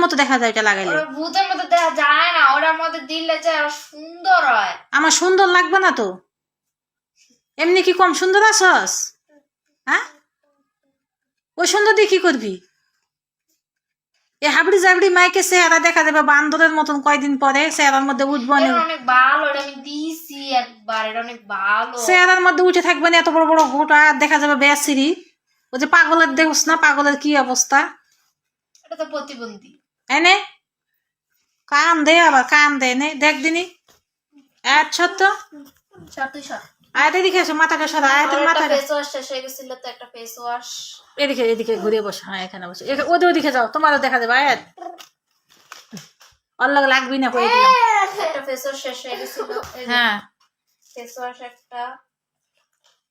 মতো দেখা যায় এটা লাগাইলে। ভূতের মতো দেখা যায় না, ওটার মধ্যে দিলে যে সুন্দর হয়। আমার সুন্দর লাগবে না তো, এমনি কি কম সুন্দর আছস? হ্যাঁ, ওই সুন্দর দিয়ে কি করবি? এ হাবড়ি জাবড়ি মাইকে চেহারা দেখা যাবে বান্দরের মতন কয়দিন পরে, চেহারার মধ্যে উঠবো না। অনেক ভালো, এটা আমি দিছি একবার, এটা অনেক ভালো। চেহারার মধ্যে উঠে থাকবে না এত বড় বড় গোটা, দেখা যাবে বেসিরি। ওই যে পাগলের দেখোস না, পাগলের কি অবস্থা। এটা তো প্রতিবন্ধী। এনে কান দে, আবার কান দে, নে দেখ দিনি। সত্য আয়তে দিকে এসো, মাথাটা সরা, আয়তের মাথা। ফেস ওয়াশ শেষ হয়ে গেছিল তো, একটা ফেস ওয়াশ। এদিকে এদিকে ঘুরে বসো, হ্যাঁ এখানে বসো, ওদের ওদিকে যাও, তোমারও দেখা যাবে। আয়াত অল্লাহ লাগবি না কই দিলাম। একটা ফেস ওয়াশ শেষ হয়ে গেছিল। হ্যাঁ, ফেস ওয়াশ একটা,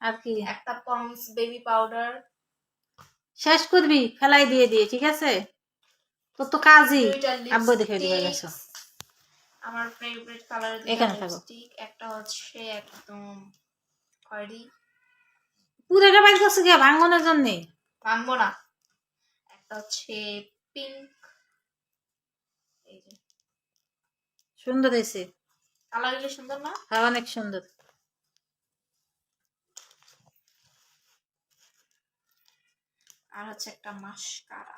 আর কি একটা পন্ডস বেবি পাউডার। শেষ করবি ফেলাই দিয়ে দিয়ে, ঠিক আছে? তোর তো কাজই। আব্বু দেখে দিয়ে গেছো। আমার ফেভারিট কালার এখানে থাকো। লিপস্টিক একটা হচ্ছে একদম খয়েরি। পুরোটা বাইর করছে কি ভাঙনের জন্য? ভাঙবো না। একটা হচ্ছে পিঙ্ক, এই যে সুন্দর হয়েছে, কালার গুলো সুন্দর না? হ্যাঁ অনেক সুন্দর। আর হচ্ছে একটা মাস্কারা।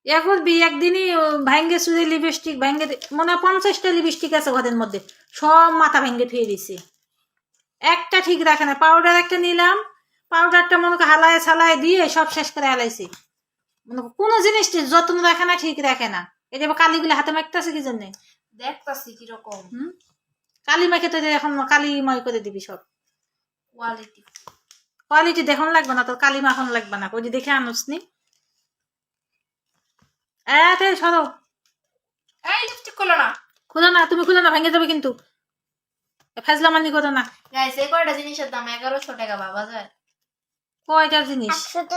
এখন একদিনই ভাঙ্গে চুরে লিপস্টিক ভাঙ্গে, মনে হয় 50টা লিপস্টিক আছে ঘরের মধ্যে, সব মাথা ভেঙ্গে থুয়ে দিছে, একটা ঠিক রাখে না। পাউডার একটা নিলাম, পাউডারটা মনে হয় হালায় ছালায় দিয়ে সব শেষ করে হালাইছি। মনে কোনো জিনিস যত্ন রাখে না, ঠিক রাখে না। এই যে কালিগুলো হাতে মাখতেছে কি জন্য? দেখতাছি কিরকম কালি মাখে তো এখন কালিময় করে দিবি সব। কোয়ালিটি কোয়ালিটি দেখন লাগবে না তোর, কালি মাখন লাগবে না, ওই যে দেখে আনুস নি। সরো, এই লিপস্টিক খুলো না, খুলো না, তুমি খুলো না, ভেঙে যাবে কিন্তু। ফাজলামানি করো না। গাইস এই কয়টা জিনিসের দাম 1100 টাকা ভাবা যায়? কয়টা জিনিস? 1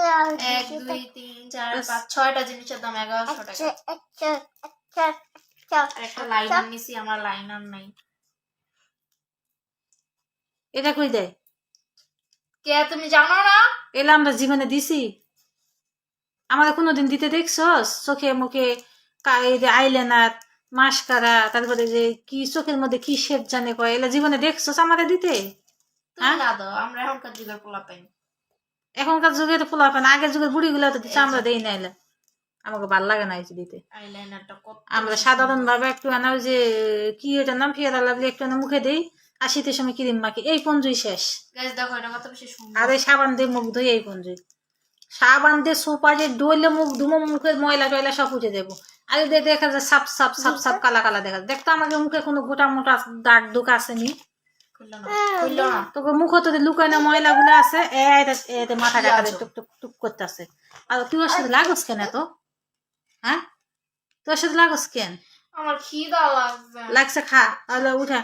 2 3 4 5 6টা জিনিসের দাম 1100 টাকা। একটা লাইনার নিছি, আমার লাইনার নাই। এটা কই দেয়? কে তুমি জানো না? এলা আমরা জীবনে দিছি? আমাদের কোনোদিন দিতে দেখছস? চোখে মুখে এই যে আইলাইনার, মাস্কারা, তারপরে যে কি চোখের মধ্যে কি শেড জানে কয়, এলা জীবনে দেখছস আমাদের দিতে? তুমি না দাও, আমরা এখনকার যুগের পোলা পাই। এখনকার যুগে তো পোলা পান, আগের যুগের বুড়িগুলো তো দিচ্ছে, আমরা দেই না। এলা আমাকে ভাল লাগে না এই দিতে। আইলাইনারটা কত আমরা সাধারণ ভাবে একটু আনা, ওই যে কি এটার নাম, ফিয়ার লাগলে একটু আনা মুখে দেই, আর শীতের সময় ক্রিম মাখি, এই পঞ্জুই শেষ। গাইস দেখো এটা কত বেশি সুন্দর। আর এই সাবান দিয়ে মুখ ধুই, এই পঞ্জুই সাবান দিয়ে সোপা যে ডইলে মুখ ধুমো, মুখের ময়লা টয়লা সব উঠে দেবো। আর দেখা যায় সাপ সাপ সাপ সাপ কালা কালা দেখা যায়। দেখতো আমাকে মুখে কোনো গোটা মোটা দাগ দুক আসেনি, তোকে মুখ তো লুকায় না, ময়লা গুলো আছে, এতে মাথা টাকা টুক টুক টুক করতেছে। আর তুই ওর সাথে লাগস কেন এত? হ্যাঁ, তোর সাথে লাগস কেন? আমার খিদা লাগছে। লাগছে, খা তাহলে উঠা।